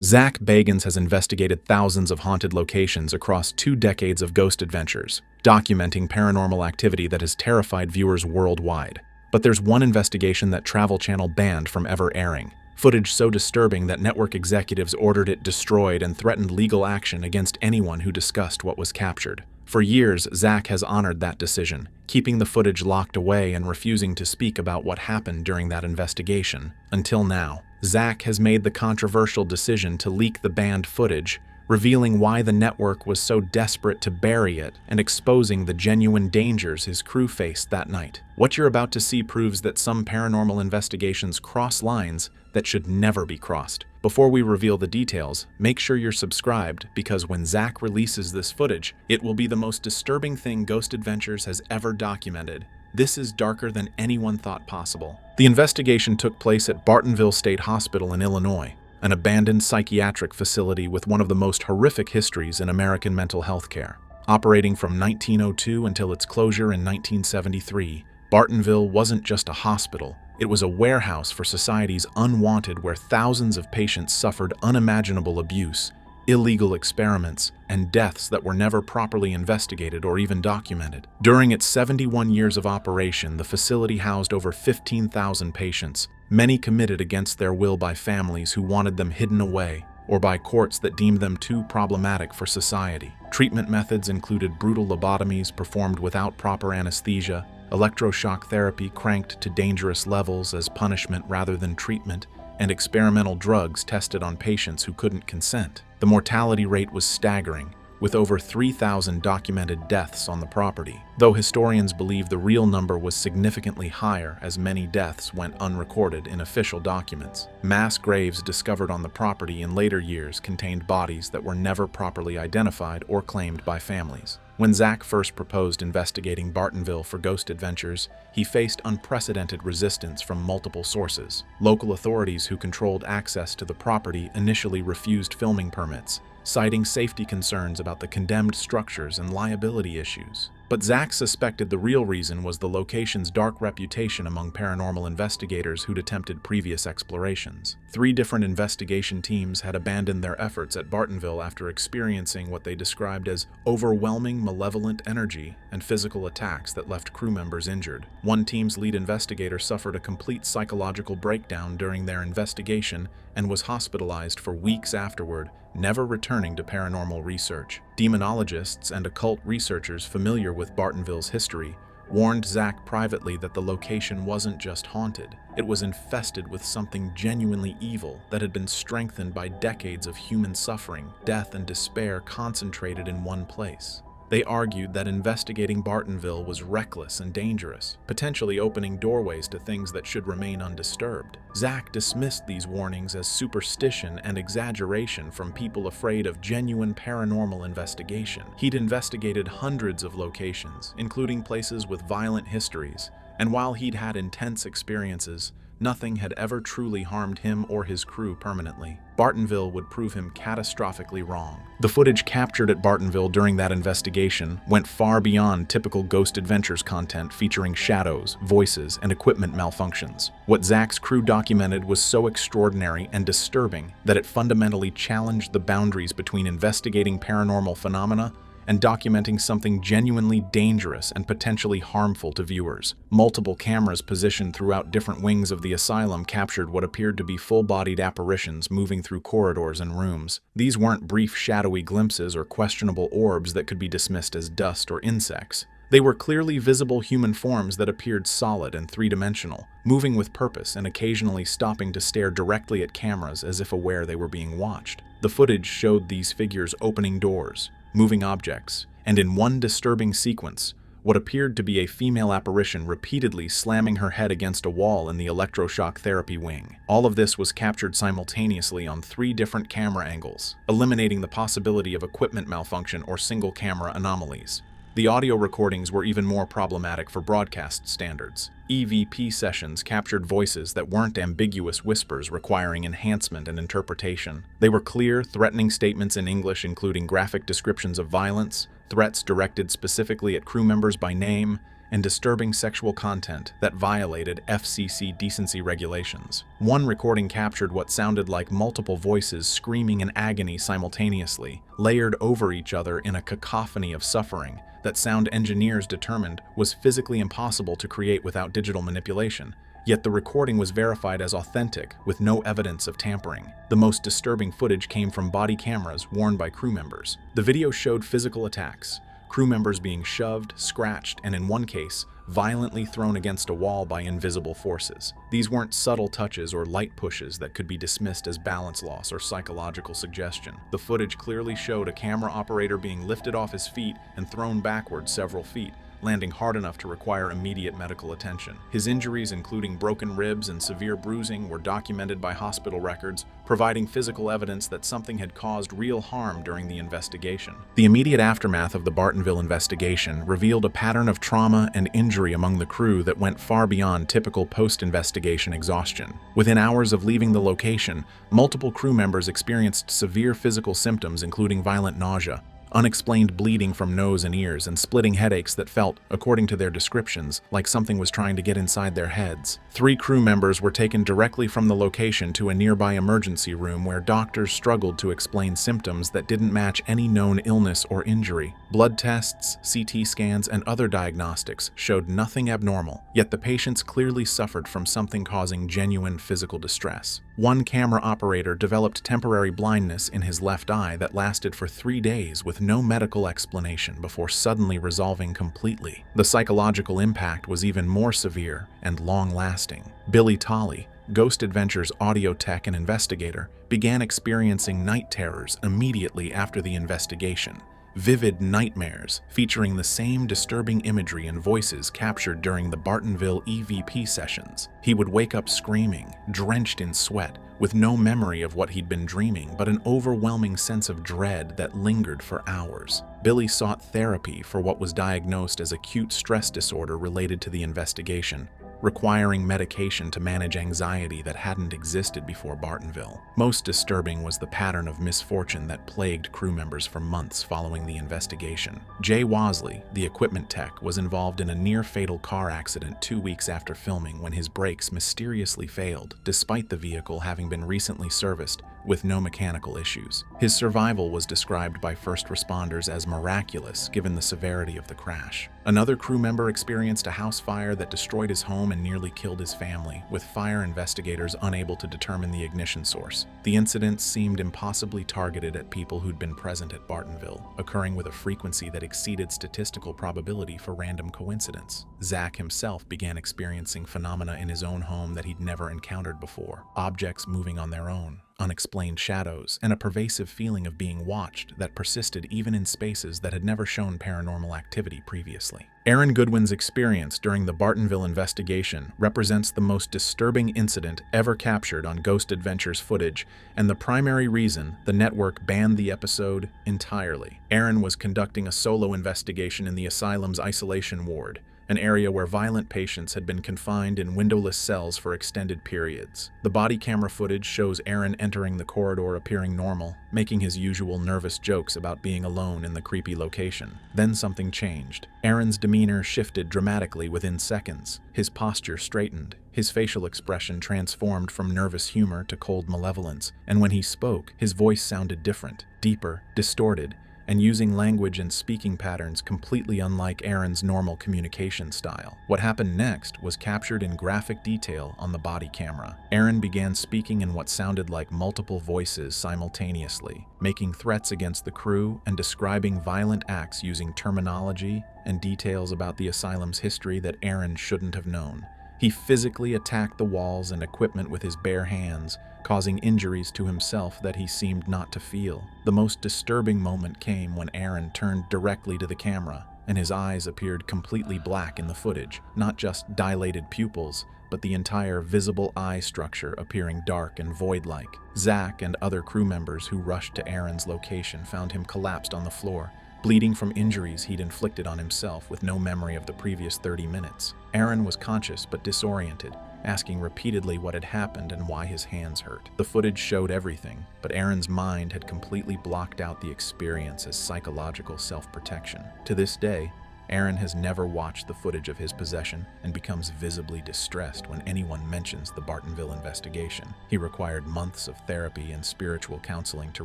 Zak Bagans has investigated thousands of haunted locations across 2 decades of ghost adventures, documenting paranormal activity that has terrified viewers worldwide. But there's one investigation that Travel Channel banned from ever airing. Footage so disturbing that network executives ordered it destroyed and threatened legal action against anyone who discussed what was captured. For years, Zak has honored that decision, keeping the footage locked away and refusing to speak about what happened during that investigation. Until now, Zak has made the controversial decision to leak the banned footage, revealing why the network was so desperate to bury it and exposing the genuine dangers his crew faced that night. What you're about to see proves that some paranormal investigations cross lines that should never be crossed. Before we reveal the details, make sure you're subscribed because when Zak releases this footage, it will be the most disturbing thing Ghost Adventures has ever documented. This is darker than anyone thought possible. The investigation took place at Bartonville State Hospital in Illinois, an abandoned psychiatric facility with one of the most horrific histories in American mental health care. Operating from 1902 until its closure in 1973, Bartonville wasn't just a hospital, it was a warehouse for society's unwanted where thousands of patients suffered unimaginable abuse, illegal experiments, and deaths that were never properly investigated or even documented. During its 71 years of operation, the facility housed over 15,000 patients, many committed against their will by families who wanted them hidden away, or by courts that deemed them too problematic for society. Treatment methods included brutal lobotomies performed without proper anesthesia, electroshock therapy cranked to dangerous levels as punishment rather than treatment, and experimental drugs tested on patients who couldn't consent. The mortality rate was staggering, with over 3,000 documented deaths on the property, though historians believe the real number was significantly higher as many deaths went unrecorded in official documents. Mass graves discovered on the property in later years contained bodies that were never properly identified or claimed by families. When Zak first proposed investigating Bartonville for Ghost Adventures, he faced unprecedented resistance from multiple sources. Local authorities who controlled access to the property initially refused filming permits, citing safety concerns about the condemned structures and liability issues. But Zak suspected the real reason was the location's dark reputation among paranormal investigators who'd attempted previous explorations. 3 different investigation teams had abandoned their efforts at Bartonville after experiencing what they described as overwhelming malevolent energy and physical attacks that left crew members injured. One team's lead investigator suffered a complete psychological breakdown during their investigation and was hospitalized for weeks afterward, never returning to paranormal research. Demonologists and occult researchers familiar with Bartonville's history warned Zak privately that the location wasn't just haunted, it was infested with something genuinely evil that had been strengthened by decades of human suffering, death, and despair concentrated in one place. They argued that investigating Bartonville was reckless and dangerous, potentially opening doorways to things that should remain undisturbed. Zak dismissed these warnings as superstition and exaggeration from people afraid of genuine paranormal investigation. He'd investigated hundreds of locations, including places with violent histories, and while he'd had intense experiences, nothing had ever truly harmed him or his crew permanently. Bartonville would prove him catastrophically wrong. The footage captured at Bartonville during that investigation went far beyond typical Ghost Adventures content featuring shadows, voices, and equipment malfunctions. What Zak's crew documented was so extraordinary and disturbing that it fundamentally challenged the boundaries between investigating paranormal phenomena and documenting something genuinely dangerous and potentially harmful to viewers. Multiple cameras positioned throughout different wings of the asylum captured what appeared to be full-bodied apparitions moving through corridors and rooms. These weren't brief shadowy glimpses or questionable orbs that could be dismissed as dust or insects. They were clearly visible human forms that appeared solid and three-dimensional, moving with purpose and occasionally stopping to stare directly at cameras as if aware they were being watched. The footage showed these figures opening doors, moving objects, and in one disturbing sequence, what appeared to be a female apparition repeatedly slamming her head against a wall in the electroshock therapy wing. All of this was captured simultaneously on 3 different camera angles, eliminating the possibility of equipment malfunction or single-camera anomalies. The audio recordings were even more problematic for broadcast standards. EVP sessions captured voices that weren't ambiguous whispers requiring enhancement and interpretation. They were clear, threatening statements in English including graphic descriptions of violence, threats directed specifically at crew members by name, and disturbing sexual content that violated FCC decency regulations. One recording captured what sounded like multiple voices screaming in agony simultaneously, layered over each other in a cacophony of suffering that sound engineers determined was physically impossible to create without digital manipulation. Yet the recording was verified as authentic, with no evidence of tampering. The most disturbing footage came from body cameras worn by crew members. The video showed physical attacks, crew members being shoved, scratched, and in one case, violently thrown against a wall by invisible forces. These weren't subtle touches or light pushes that could be dismissed as balance loss or psychological suggestion. The footage clearly showed a camera operator being lifted off his feet and thrown backwards several feet, landing hard enough to require immediate medical attention. His injuries, including broken ribs and severe bruising, were documented by hospital records, providing physical evidence that something had caused real harm during the investigation. The immediate aftermath of the Bartonville investigation revealed a pattern of trauma and injury among the crew that went far beyond typical post-investigation exhaustion. Within hours of leaving the location, multiple crew members experienced severe physical symptoms, including violent nausea, unexplained bleeding from nose and ears, and splitting headaches that felt, according to their descriptions, like something was trying to get inside their heads. 3 crew members were taken directly from the location to a nearby emergency room where doctors struggled to explain symptoms that didn't match any known illness or injury. Blood tests, CT scans, and other diagnostics showed nothing abnormal, yet the patients clearly suffered from something causing genuine physical distress. One camera operator developed temporary blindness in his left eye that lasted for 3 days with no medical explanation before suddenly resolving completely. The psychological impact was even more severe and long-lasting. Billy Tolley, Ghost Adventures audio tech and investigator, began experiencing night terrors immediately after the investigation. Vivid nightmares featuring the same disturbing imagery and voices captured during the Bartonville EVP sessions. He would wake up screaming, drenched in sweat, with no memory of what he'd been dreaming, but an overwhelming sense of dread that lingered for hours. Billy sought therapy for what was diagnosed as acute stress disorder related to the investigation, requiring medication to manage anxiety that hadn't existed before Bartonville. Most disturbing was the pattern of misfortune that plagued crew members for months following the investigation. Jay Wasley, the equipment tech, was involved in a near-fatal car accident 2 weeks after filming when his brakes mysteriously failed, despite the vehicle having been recently serviced with no mechanical issues. His survival was described by first responders as miraculous given the severity of the crash. Another crew member experienced a house fire that destroyed his home and nearly killed his family, with fire investigators unable to determine the ignition source. The incident seemed impossibly targeted at people who'd been present at Bartonville, occurring with a frequency that exceeded statistical probability for random coincidence. Zak himself began experiencing phenomena in his own home that he'd never encountered before: objects moving on their own, unexplained shadows, and a pervasive feeling of being watched that persisted even in spaces that had never shown paranormal activity previously. Aaron Goodwin's experience during the Bartonville investigation represents the most disturbing incident ever captured on Ghost Adventures footage, and the primary reason the network banned the episode entirely. Aaron was conducting a solo investigation in the asylum's isolation ward, an area where violent patients had been confined in windowless cells for extended periods. The body camera footage shows Aaron entering the corridor appearing normal, making his usual nervous jokes about being alone in the creepy location. Then something changed. Aaron's demeanor shifted dramatically within seconds. His posture straightened, his facial expression transformed from nervous humor to cold malevolence, and when he spoke, his voice sounded different, deeper, distorted, and using language and speaking patterns completely unlike Aaron's normal communication style. What happened next was captured in graphic detail on the body camera. Aaron began speaking in what sounded like multiple voices simultaneously, making threats against the crew and describing violent acts using terminology and details about the asylum's history that Aaron shouldn't have known. He physically attacked the walls and equipment with his bare hands, causing injuries to himself that he seemed not to feel. The most disturbing moment came when Aaron turned directly to the camera, and his eyes appeared completely black in the footage, not just dilated pupils, but the entire visible eye structure appearing dark and void-like. Zak and other crew members who rushed to Aaron's location found him collapsed on the floor, bleeding from injuries he'd inflicted on himself with no memory of the previous 30 minutes. Aaron was conscious but disoriented, asking repeatedly what had happened and why his hands hurt. The footage showed everything, but Aaron's mind had completely blocked out the experience as psychological self-protection. To this day, Aaron has never watched the footage of his possession and becomes visibly distressed when anyone mentions the Bartonville investigation. He required months of therapy and spiritual counseling to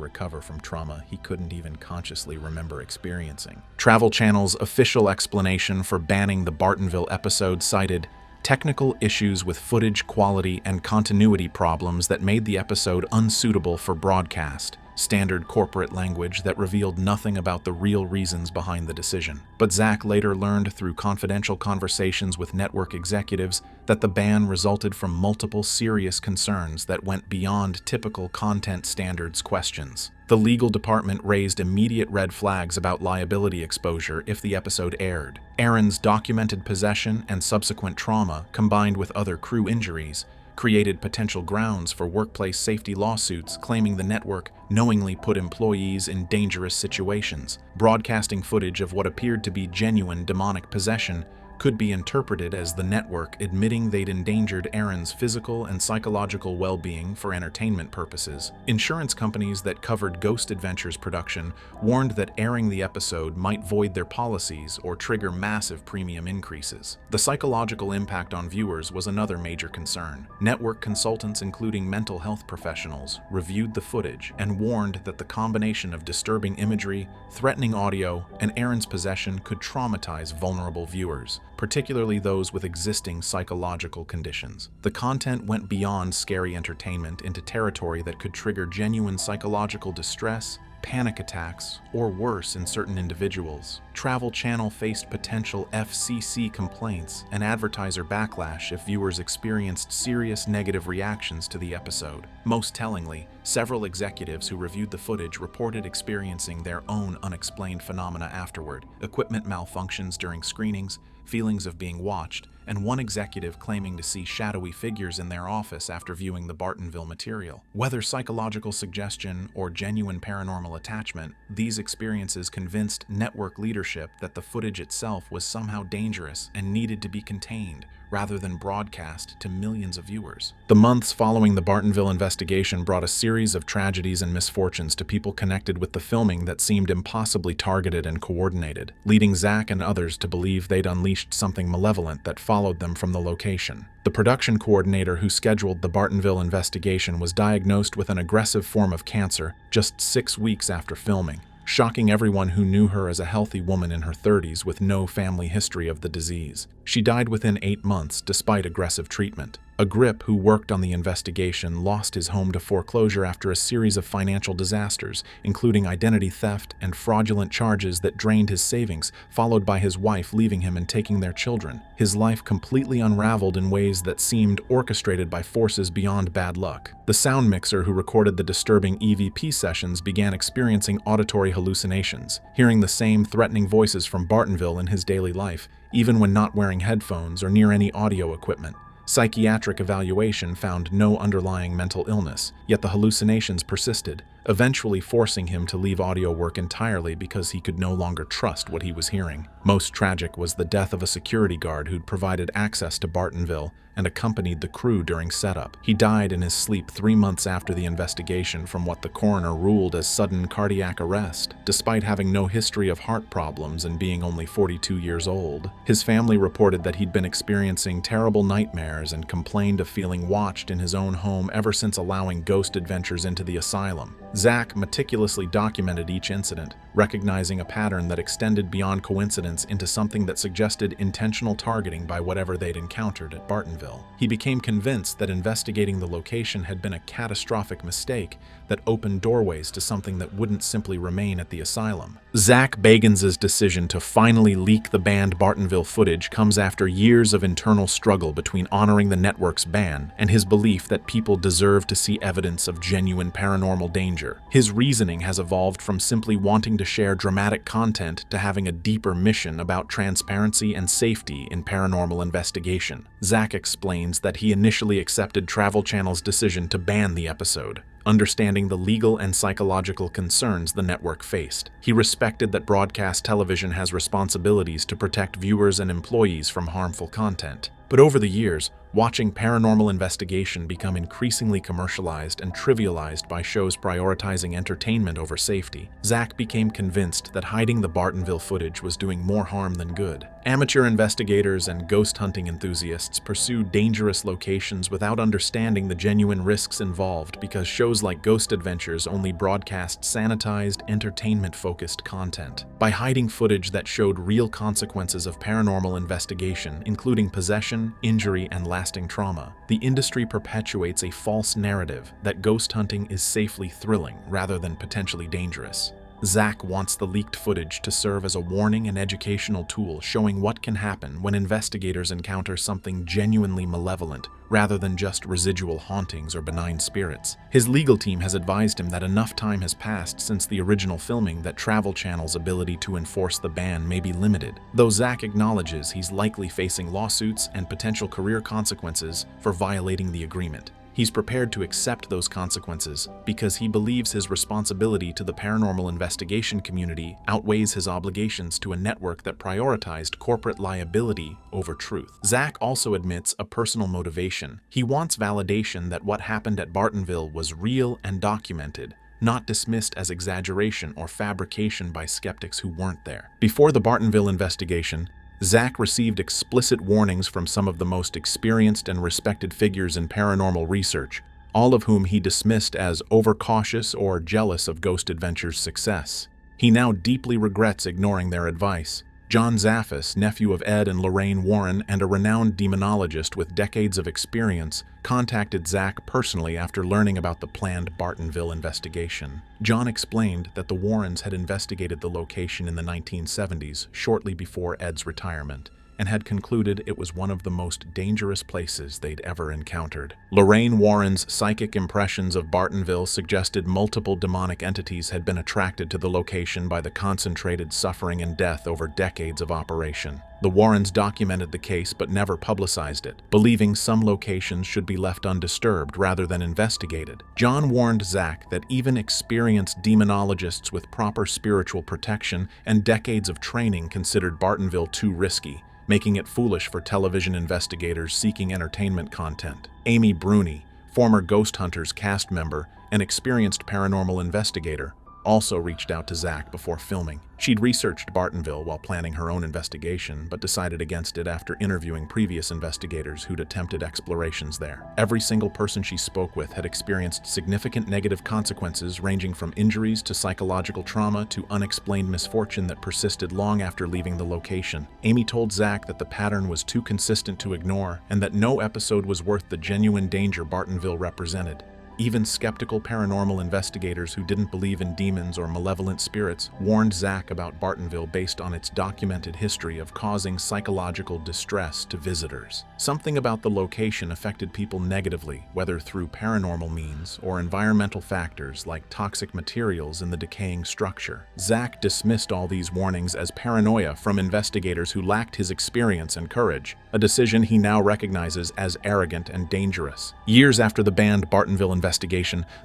recover from trauma he couldn't even consciously remember experiencing. Travel Channel's official explanation for banning the Bartonville episode cited technical issues with footage quality and continuity problems that made the episode unsuitable for broadcast. Standard corporate language that revealed nothing about the real reasons behind the decision. But Zak later learned through confidential conversations with network executives that the ban resulted from multiple serious concerns that went beyond typical content standards questions. The legal department raised immediate red flags about liability exposure if the episode aired. Aaron's documented possession and subsequent trauma, combined with other crew injuries, created potential grounds for workplace safety lawsuits claiming the network knowingly put employees in dangerous situations. Broadcasting footage of what appeared to be genuine demonic possession could be interpreted as the network admitting they'd endangered Aaron's physical and psychological well-being for entertainment purposes. Insurance companies that covered Ghost Adventures production warned that airing the episode might void their policies or trigger massive premium increases. The psychological impact on viewers was another major concern. Network consultants, including mental health professionals, reviewed the footage and warned that the combination of disturbing imagery, threatening audio, and Aaron's possession could traumatize vulnerable viewers, particularly those with existing psychological conditions. The content went beyond scary entertainment into territory that could trigger genuine psychological distress, panic attacks, or worse in certain individuals. Travel Channel faced potential FCC complaints and advertiser backlash if viewers experienced serious negative reactions to the episode. Most tellingly, several executives who reviewed the footage reported experiencing their own unexplained phenomena afterward: equipment malfunctions during screenings, feelings of being watched, and one executive claiming to see shadowy figures in their office after viewing the Bartonville material. Whether psychological suggestion or genuine paranormal attachment, these experiences convinced network leadership that the footage itself was somehow dangerous and needed to be contained, rather than broadcast to millions of viewers. The months following the Bartonville investigation brought a series of tragedies and misfortunes to people connected with the filming that seemed impossibly targeted and coordinated, leading Zak and others to believe they'd unleashed something malevolent that followed them from the location. The production coordinator who scheduled the Bartonville investigation was diagnosed with an aggressive form of cancer just 6 weeks after filming, shocking everyone who knew her as a healthy woman in her 30s with no family history of the disease. She died within 8 months despite aggressive treatment. A grip who worked on the investigation lost his home to foreclosure after a series of financial disasters, including identity theft and fraudulent charges that drained his savings, followed by his wife leaving him and taking their children. His life completely unraveled in ways that seemed orchestrated by forces beyond bad luck. The sound mixer who recorded the disturbing EVP sessions began experiencing auditory hallucinations, hearing the same threatening voices from Bartonville in his daily life, even when not wearing headphones or near any audio equipment. Psychiatric evaluation found no underlying mental illness, yet the hallucinations persisted, eventually forcing him to leave audio work entirely because he could no longer trust what he was hearing. Most tragic was the death of a security guard who'd provided access to Bartonville and accompanied the crew during setup. He died in his sleep 3 months after the investigation from what the coroner ruled as sudden cardiac arrest, despite having no history of heart problems and being only 42 years old. His family reported that he'd been experiencing terrible nightmares and complained of feeling watched in his own home ever since allowing Ghost Adventures into the asylum. Zak meticulously documented each incident, recognizing a pattern that extended beyond coincidence into something that suggested intentional targeting by whatever they'd encountered at Bartonville. He became convinced that investigating the location had been a catastrophic mistake that opened doorways to something that wouldn't simply remain at the asylum. Zak Bagans' decision to finally leak the banned Bartonville footage comes after years of internal struggle between honoring the network's ban and his belief that people deserve to see evidence of genuine paranormal danger. His reasoning has evolved from simply wanting to share dramatic content to having a deeper mission about transparency and safety in paranormal investigation. Zak explains that he initially accepted Travel Channel's decision to ban the episode, understanding the legal and psychological concerns the network faced. He respected that broadcast television has responsibilities to protect viewers and employees from harmful content. But over the years, Watching paranormal investigation become increasingly commercialized and trivialized by shows prioritizing entertainment over safety, Zak became convinced that hiding the Bartonville footage was doing more harm than good. Amateur investigators and ghost hunting enthusiasts pursue dangerous locations without understanding the genuine risks involved because shows like Ghost Adventures only broadcast sanitized, entertainment-focused content. By hiding footage that showed real consequences of paranormal investigation, including possession, injury, and lasting trauma, the industry perpetuates a false narrative that ghost hunting is safely thrilling rather than potentially dangerous. Zak wants the leaked footage to serve as a warning and educational tool showing what can happen when investigators encounter something genuinely malevolent rather than just residual hauntings or benign spirits. His legal team has advised him that enough time has passed since the original filming that Travel Channel's ability to enforce the ban may be limited, though Zak acknowledges he's likely facing lawsuits and potential career consequences for violating the agreement. He's prepared to accept those consequences because he believes his responsibility to the paranormal investigation community outweighs his obligations to a network that prioritized corporate liability over truth. Zak also admits a personal motivation. He wants validation that what happened at Bartonville was real and documented, not dismissed as exaggeration or fabrication by skeptics who weren't there. Before the Bartonville investigation, Zak received explicit warnings from some of the most experienced and respected figures in paranormal research, all of whom he dismissed as overcautious or jealous of Ghost Adventures' success. He now deeply regrets ignoring their advice. John Zaffis, nephew of Ed and Lorraine Warren and a renowned demonologist with decades of experience, contacted Zak personally after learning about the planned Bartonville investigation. John explained that the Warrens had investigated the location in the 1970s, shortly before Ed's retirement, and had concluded it was one of the most dangerous places they'd ever encountered. Lorraine Warren's psychic impressions of Bartonville suggested multiple demonic entities had been attracted to the location by the concentrated suffering and death over decades of operation. The Warrens documented the case but never publicized it, believing some locations should be left undisturbed rather than investigated. John warned Zak that even experienced demonologists with proper spiritual protection and decades of training considered Bartonville too risky, making it foolish for television investigators seeking entertainment content. Amy Bruni, former Ghost Hunters cast member and experienced paranormal investigator, also reached out to Zak before filming. She'd researched Bartonville while planning her own investigation, but decided against it after interviewing previous investigators who'd attempted explorations there. Every single person she spoke with had experienced significant negative consequences ranging from injuries to psychological trauma to unexplained misfortune that persisted long after leaving the location. Amy told Zak that the pattern was too consistent to ignore and that no episode was worth the genuine danger Bartonville represented. Even skeptical paranormal investigators who didn't believe in demons or malevolent spirits warned Zak about Bartonville based on its documented history of causing psychological distress to visitors. Something about the location affected people negatively, whether through paranormal means or environmental factors like toxic materials in the decaying structure. Zak dismissed all these warnings as paranoia from investigators who lacked his experience and courage, a decision he now recognizes as arrogant and dangerous. Years after the banned Bartonville investigation,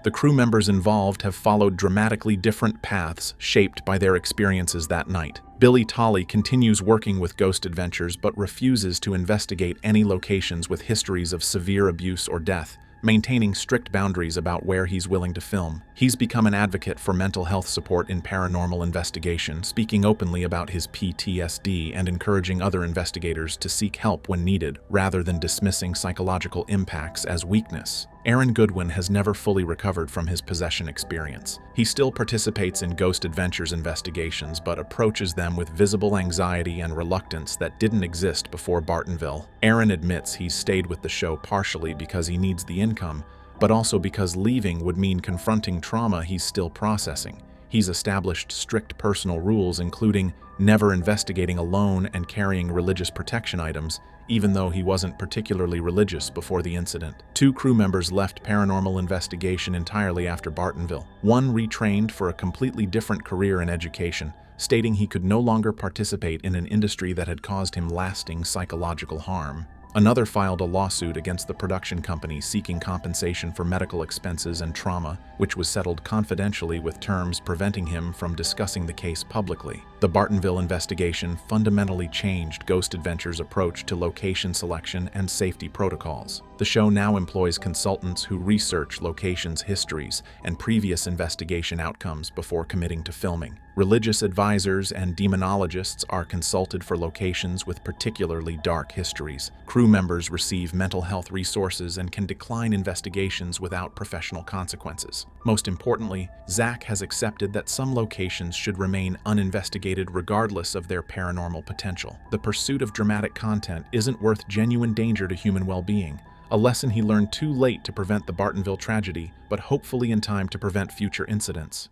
the crew members involved have followed dramatically different paths shaped by their experiences that night. Billy Tolley continues working with Ghost Adventures but refuses to investigate any locations with histories of severe abuse or death, maintaining strict boundaries about where he's willing to film. He's become an advocate for mental health support in paranormal investigation, speaking openly about his PTSD and encouraging other investigators to seek help when needed, rather than dismissing psychological impacts as weakness. Aaron Goodwin has never fully recovered from his possession experience. He still participates in Ghost Adventures investigations, but approaches them with visible anxiety and reluctance that didn't exist before Bartonville. Aaron admits he's stayed with the show partially because he needs the income, but also because leaving would mean confronting trauma he's still processing. He's established strict personal rules, including never investigating alone and carrying religious protection items, even though he wasn't particularly religious before the incident. 2 crew members left paranormal investigation entirely after Bartonville. One retrained for a completely different career in education, stating he could no longer participate in an industry that had caused him lasting psychological harm. Another filed a lawsuit against the production company seeking compensation for medical expenses and trauma, which was settled confidentially with terms preventing him from discussing the case publicly. The Bartonville investigation fundamentally changed Ghost Adventure's approach to location selection and safety protocols. The show now employs consultants who research locations' histories and previous investigation outcomes before committing to filming. Religious advisors and demonologists are consulted for locations with particularly dark histories. Crew members receive mental health resources and can decline investigations without professional consequences. Most importantly, Zak has accepted that some locations should remain uninvestigated regardless of their paranormal potential. The pursuit of dramatic content isn't worth genuine danger to human well-being, a lesson he learned too late to prevent the Bartonville tragedy, but hopefully in time to prevent future incidents.